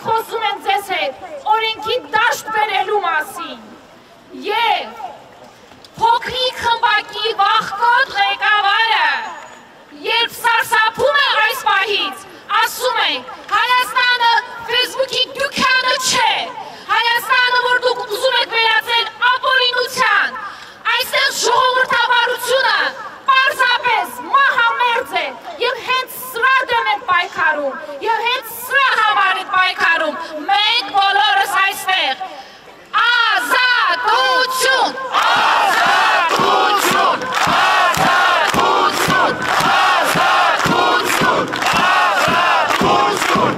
խոսում են ձեզ հետ օրենքի դաշտ բերելու մասին։ Եվ փոքրիկ խմբակի վախկոտ ղեկավարը, երբ սարսափում է այս պահից, ասում ենք, Հայաստանը Facebook-ի դուքանը չէ, Հայաստանը, որ դուք ուզում եք վերածել ապօրինության, այստեղ ժողովրդավարությունը պարզապես մահամերձ է և հենց սրա դեմ ենք պայքարում և հենց սրա համար ենք պայքարում, մենք բոլորս այստեղ, ազատություն, ազատություն, ազատություն, ազատություն, ազատություն, ազատություն,